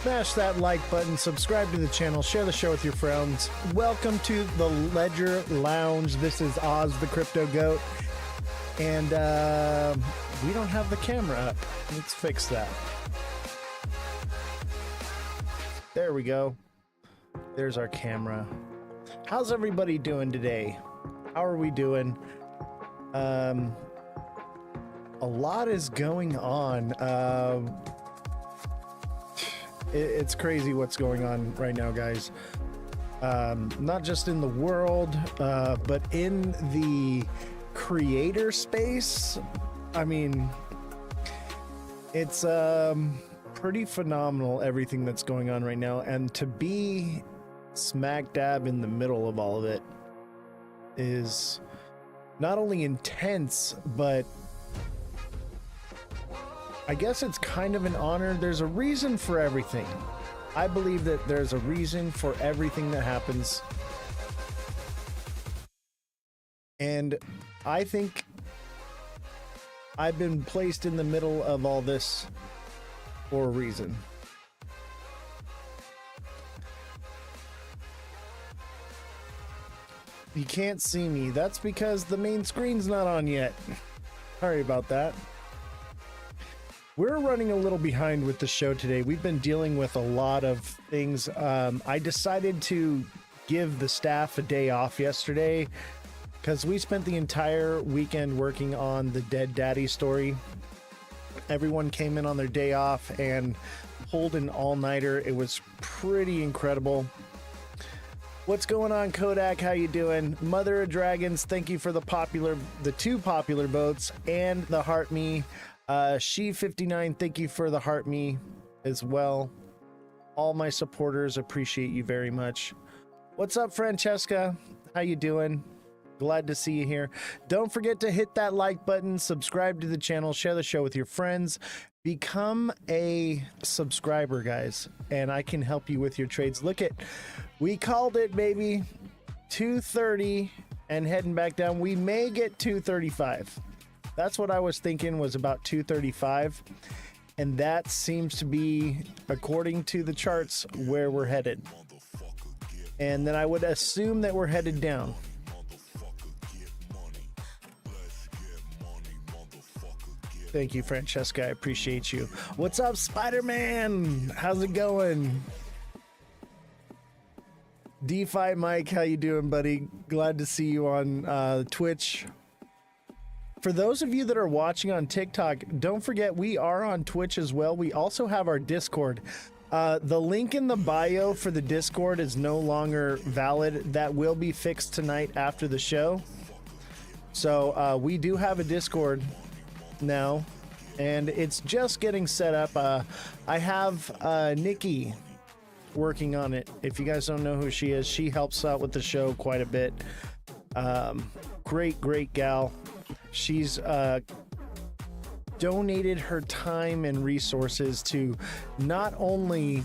Smash that like button, subscribe to the channel, share the show with your friends. Welcome to the Ledger Lounge. This is Ozthecryptogoat, and we don't have the camera up. Let's fix that. There we go. There's our camera. How's everybody doing today? How are we doing? A lot is going on. It's crazy what's going on right now, guys. Not just in the world, but in the creator space. I mean, it's pretty phenomenal, everything that's going on right now. And to be smack dab in the middle of all of it is not only intense, but I guess it's kind of an honor. There's a reason for everything. I believe that there's a reason for everything that happens. And I think I've been placed in the middle of all this for a reason. You can't see me. That's because the main screen's not on yet. Sorry about that. We're running a little behind with the show today. We've been dealing with a lot of things. I decided to give the staff a day off yesterday because we spent the entire weekend working on the Dead Daddy story. Everyone came in on their day off and pulled an all-nighter. It was pretty incredible. What's going on, Kodak? How you doing? Mother of Dragons, thank you for the two popular votes and the Heart Me. She59, thank you for the Heart Me as well. All my supporters appreciate you very much. What's up, Francesca? How you doing? Glad to see you here. Don't forget to hit that like button, subscribe to the channel, share the show with your friends. Become a subscriber, guys, and I can help you with your trades. Look at, we called it, baby. 230 and heading back down. We may get 235. That's what I was thinking, was about 235, and that seems to be, according to the charts, where we're headed. And then I would assume that we're headed down. Thank you, Francesca. I appreciate you. What's up, Spider-Man? How's it going? DeFi Mike, how you doing, buddy? Glad to see you on Twitch. For those of you that are watching on TikTok, don't forget we are on Twitch as well. We also have our Discord. The link in the bio for the Discord is no longer valid. That will be fixed tonight after the show. So we do have a Discord now, and it's just getting set up. I have Nikki working on it. If you guys don't know who she is, she helps out with the show quite a bit. Great gal. She's donated her time and resources to not only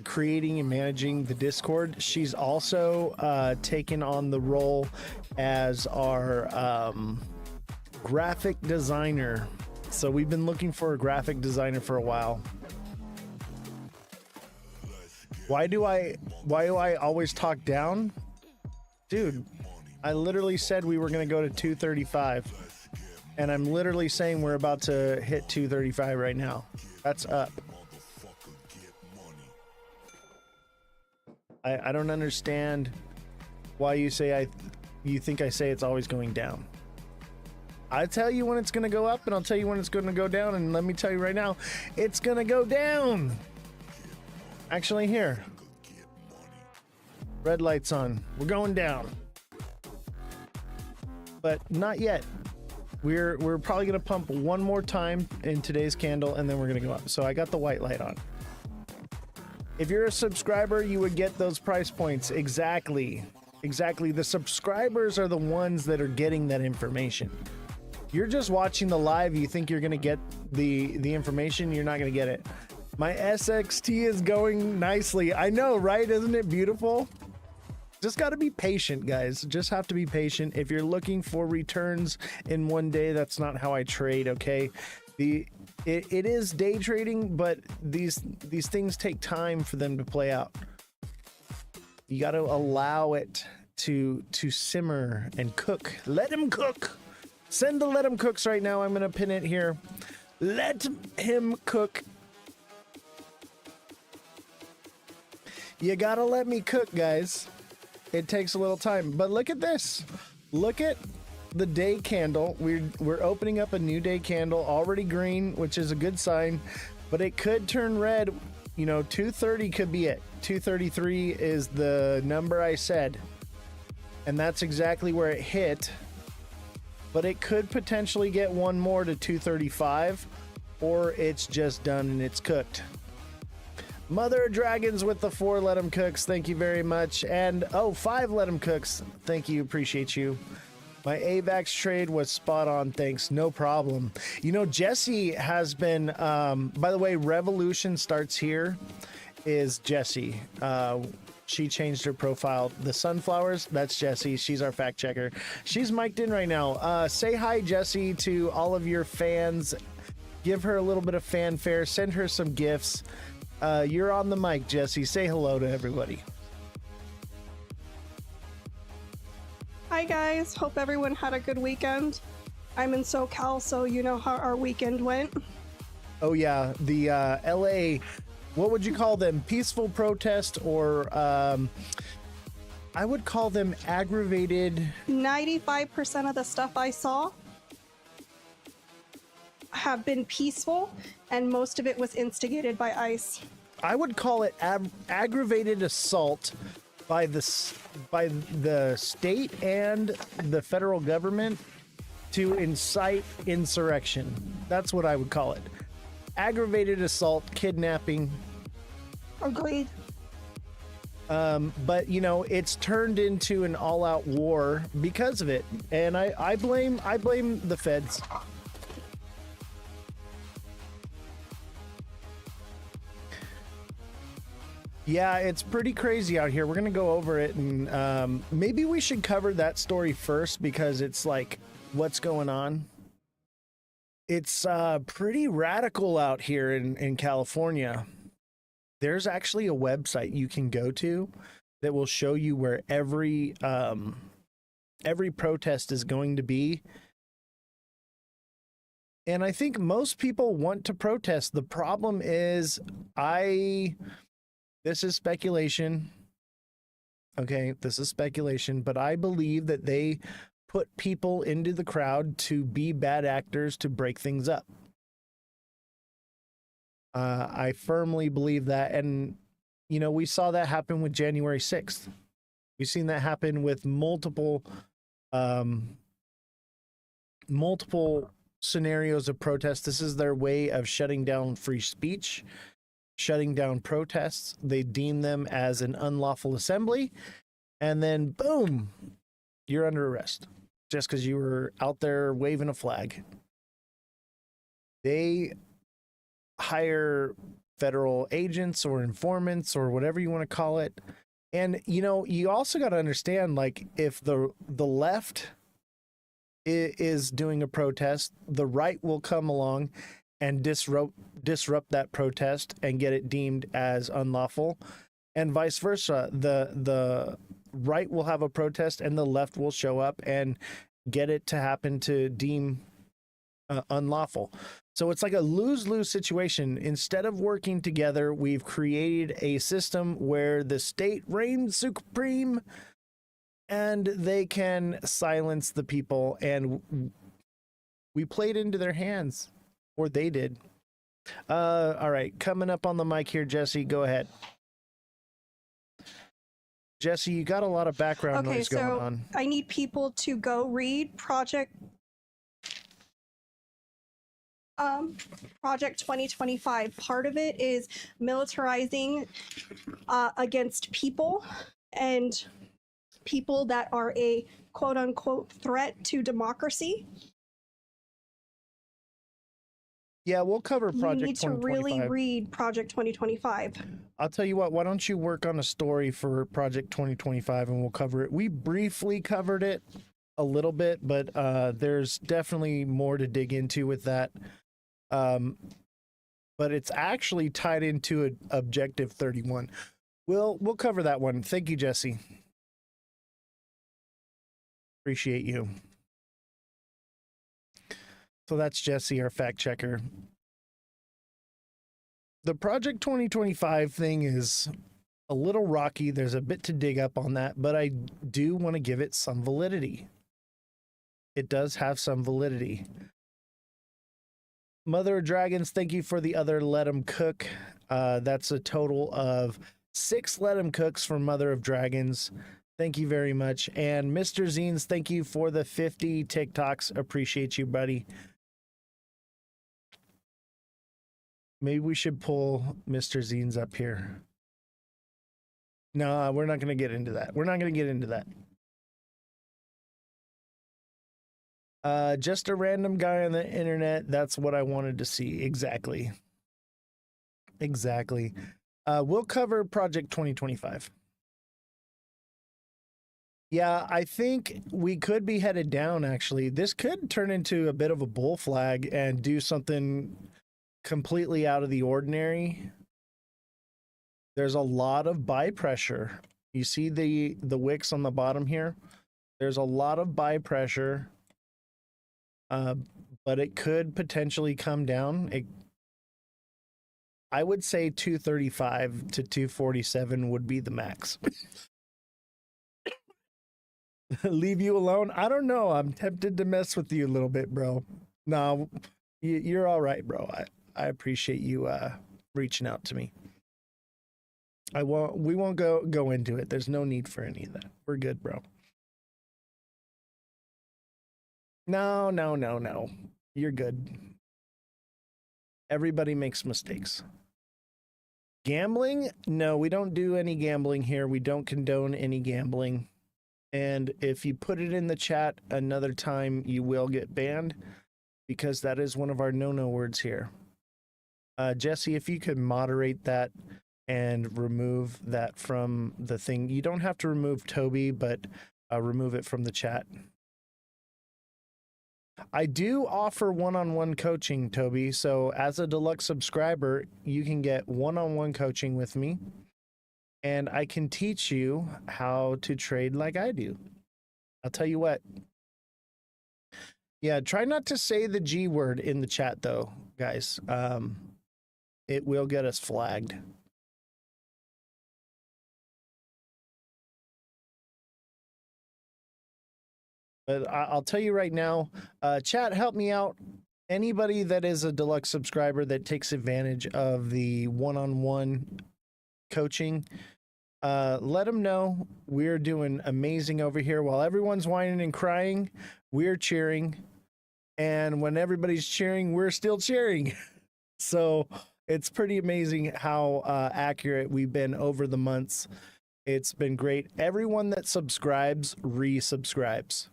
creating and managing the Discord, she's also taken on the role as our graphic designer. So we've been looking for a graphic designer for a while. Why do I always talk down? Dude, I literally said we were going to go to 235, and I'm literally saying we're about to hit 235 right now. That's up. I don't understand why you say you think I say it's always going down. I tell you when it's going to go up, and I'll tell you when it's going to go down, and let me tell you right now, it's going to go down. Actually, here. Red light's on. We're going down. But not yet. We're probably going to pump one more time in today's candle, and then we're going to go up. So I got the white light on. If you're a subscriber, you would get those price points. Exactly. The subscribers are the ones that are getting that information. You're just watching the live. You think you're going to get the information. You're not going to get it. My SXT is going nicely. I know, right? Isn't it beautiful? Just got to be patient, guys. Just have to be patient. If you're looking for returns in one day, that's not how I trade, okay? It is day trading, but these things take time for them to play out. You got to allow it to simmer and cook. Let him cook. Send the let him cooks right now. I'm gonna pin it here. Let him cook. You gotta let me cook, guys. It takes a little time, but look at this. Look at the day candle. We're opening up a new day candle, already green, which is a good sign, but it could turn red. You know, 230 could be it. 233 is the number I said, and that's exactly where it hit. But it could potentially get one more to 235, or it's just done and it's cooked. Mother Dragons with the 4 let 'em cooks, thank you very much. And 5 let 'em cooks, thank you, appreciate you. My AVAX trade was spot on, thanks, no problem. You know, Jesse has been, by the way, Revolution starts here is Jesse. She changed her profile. The sunflowers, that's Jessie. She's our fact checker. She's mic'd in right now. Say hi, Jessie, to all of your fans. Give her a little bit of fanfare. Send her some gifts. You're on the mic, Jessie. Say hello to everybody. Hi, guys. Hope everyone had a good weekend. I'm in SoCal, so you know how our weekend went. Oh, yeah. The LA... What would you call them? Peaceful protest, or I would call them aggravated. 95% of the stuff I saw have been peaceful, and most of it was instigated by ICE. I would call it aggravated assault by the state and the federal government to incite insurrection. That's what I would call it. Aggravated assault, kidnapping. Agreed. But you know, it's turned into an all-out war because of it, and I blame the feds. Yeah, it's pretty crazy out here. We're gonna go over it, and maybe we should cover that story first because it's like, what's going on? It's pretty radical out here in California. There's actually a website you can go to that will show you where every protest is going to be. And I think most people want to protest. The problem is, this is speculation. Okay, this is speculation, but I believe that they put people into the crowd to be bad actors to break things up. I firmly believe that. And, you know, we saw that happen with January 6th. We've seen that happen with multiple scenarios of protest. This is their way of shutting down free speech, shutting down protests. They deem them as an unlawful assembly, and then boom, you're under arrest just because you were out there waving a flag. They hire federal agents or informants or whatever you want to call it. And, you know, you also got to understand, like, if the left is doing a protest, the right will come along and disrupt that protest and get it deemed as unlawful, and vice versa. The right will have a protest and the left will show up and get it to happen to deem unlawful. So it's like a lose-lose situation. Instead of working together, we've created a system where the state reigns supreme and they can silence the people, and we played into their hands, or they did. All right, coming up on the mic here, Jesse, go ahead. Jesse, you got a lot of background noise going on. Okay, so I need people to go read Project 2025. Part of it is militarizing against people, and people that are a quote-unquote threat to democracy. Yeah, we'll cover Project 2025. You need to really read Project 2025. I'll tell you what, why don't you work on a story for Project 2025 and we'll cover it. We briefly covered it a little bit, but there's definitely more to dig into with that. But it's actually tied into Objective 31. We'll cover that one. Thank you, Jesse. Appreciate you. So that's Jesse, our fact checker. The Project 2025 thing is a little rocky. There's a bit to dig up on that, but I do want to give it some validity. It does have some validity. Mother of Dragons, thank you for the other Let 'em Cook. That's a total of 6 Let 'em Cooks for Mother of Dragons. Thank you very much. And Mr. Zines, thank you for the 50 TikToks. Appreciate you, buddy. Maybe we should pull Mr. Zines up here. No, we're not going to get into that. We're not going to get into that. Just a random guy on the internet. That's what I wanted to see. Exactly. Exactly. We'll cover Project 2025. Yeah, I think we could be headed down, actually. This could turn into a bit of a bull flag and do something completely out of the ordinary. There's a lot of buy pressure. You see the wicks on the bottom here? There's a lot of buy pressure, but it could potentially come down. I would say 235 to 247 would be the max. Leave you alone? I don't know. I'm tempted to mess with you a little bit, bro. No, you're all right, bro. I appreciate you reaching out to me. We won't go into it. There's no need for any of that. We're good, bro. No. You're good. Everybody makes mistakes. Gambling? No, we don't do any gambling here. We don't condone any gambling. And if you put it in the chat another time, you will get banned because that is one of our no-no words here. Jesse, if you could moderate that and remove that from the thing. You don't have to remove Toby, but remove it from the chat. I do offer one-on-one coaching, Toby. So as a deluxe subscriber, you can get one-on-one coaching with me. And I can teach you how to trade like I do. I'll tell you what. Yeah, try not to say the G word in the chat, though, guys. It will get us flagged. But I'll tell you right now, chat, help me out. Anybody that is a deluxe subscriber that takes advantage of the one-on-one coaching, let them know we're doing amazing over here. While everyone's whining and crying, we're cheering. And when everybody's cheering, we're still cheering. So it's pretty amazing how accurate we've been over the months. It's been great. Everyone that subscribes resubscribes.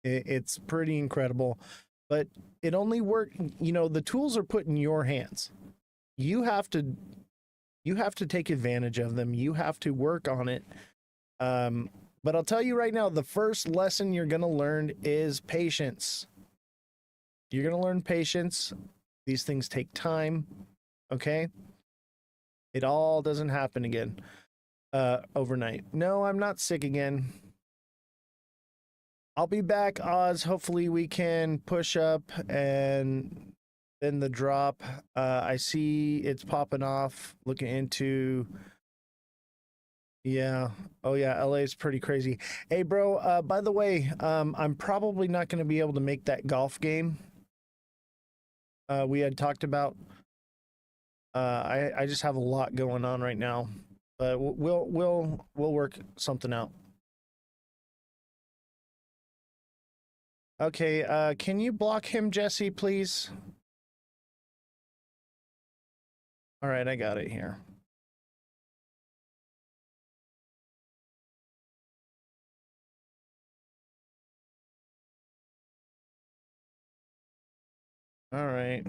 It's pretty incredible. But it only works, the tools are put in your hands. You have to take advantage of them. You have to work on it. But I'll tell you right now, the first lesson you're going to learn is patience. You're going to learn patience. These things take time. Okay? It all doesn't happen again overnight. No, I'm not sick again. I'll be back, Oz. Hopefully we can push up and then the drop. I see it's popping off. Looking into... Yeah. Oh, yeah. LA is pretty crazy. Hey, bro, by the way, I'm probably not going to be able to make that golf game we had talked about. I just have a lot going on right now, but we'll work something out. Okay, can you block him, Jesse, please? All right, I got it here. All right.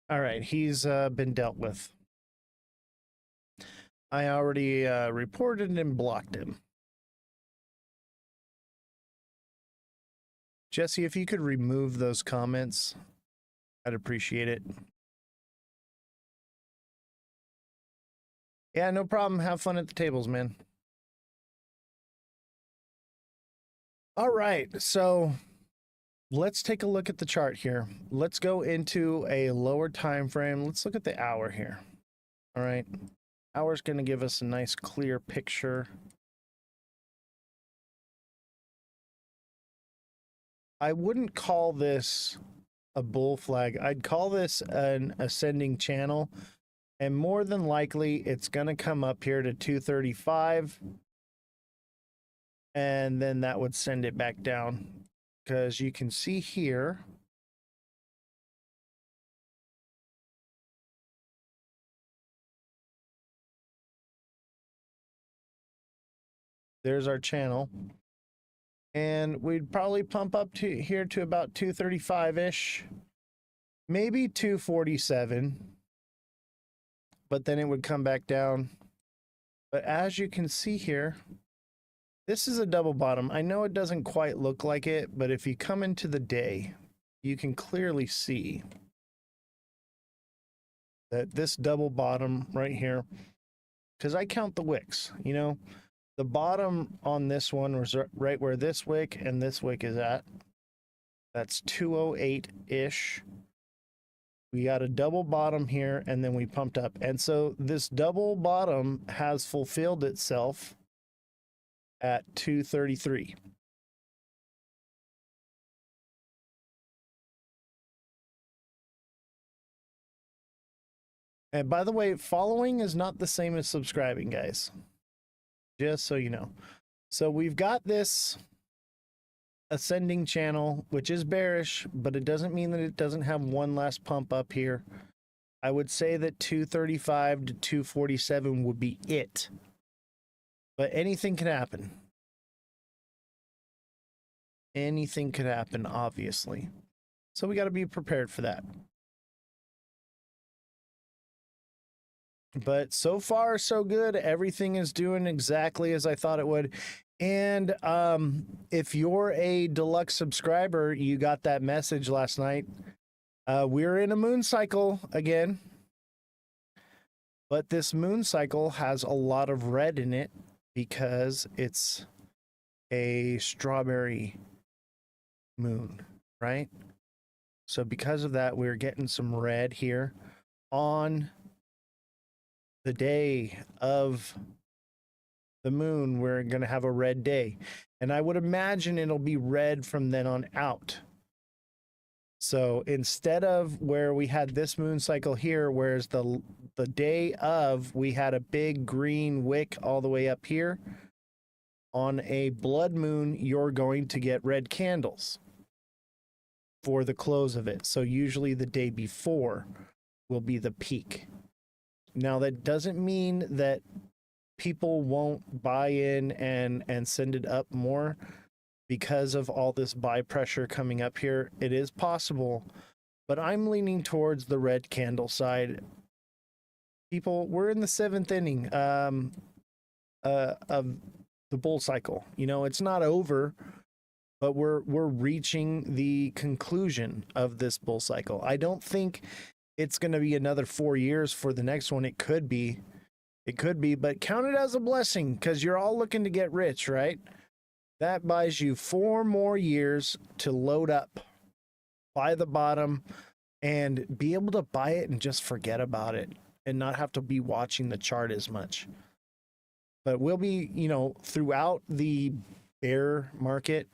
All right, he's been dealt with. I already reported and blocked him. Jesse, if you could remove those comments, I'd appreciate it. Yeah, no problem. Have fun at the tables, man. All right, so let's take a look at the chart here. Let's go into a lower time frame. Let's look at the hour here. All right, hour's going to give us a nice clear picture. I wouldn't call this a bull flag. I'd call this an ascending channel, and more than likely it's going to come up here to 235, and then that would send it back down, because you can see here there's our channel, and we'd probably pump up to here to about 235-ish, maybe 247, but then it would come back down. But as you can see here, this is a double bottom. I know it doesn't quite look like it, but if you come into the day, you can clearly see that this double bottom right here, because I count the wicks, you know, the bottom on this one was right where this wick and this wick is at. That's 208-ish. We got a double bottom here, and then we pumped up. And so this double bottom has fulfilled itself at 233. And by the way, following is not the same as subscribing, guys. Just so you know. So we've got this ascending channel, which is bearish, but it doesn't mean that it doesn't have one last pump up here. I would say that 235 to 247 would be it. But anything could happen. Anything could happen, obviously. So we got to be prepared for that. But so far, so good. Everything is doing exactly as I thought it would. And if you're a deluxe subscriber, you got that message last night. We're in a moon cycle again. But this moon cycle has a lot of red in it because it's a strawberry moon, right? So because of that, we're getting some red here on the day of the moon. We're going to have a red day, and I would imagine it'll be red from then on out. So instead of where we had this moon cycle here, whereas the day of we had a big green wick all the way up here, on a blood moon you're going to get red candles for the close of it. So usually the day before will be the peak. Now that doesn't mean that people won't buy in and send it up more because of all this buy pressure coming up here. It is possible, but I'm leaning towards the red candle side. People, we're in the 7th inning of the bull cycle. You know, it's not over, but we're reaching the conclusion of this bull cycle. I don't think it's going to be another 4 years for the next one. It could be, but count it as a blessing because you're all looking to get rich, right? That buys you 4 more years to load up, buy the bottom, and be able to buy it and just forget about it and not have to be watching the chart as much. But we'll be, you know, throughout the bear market,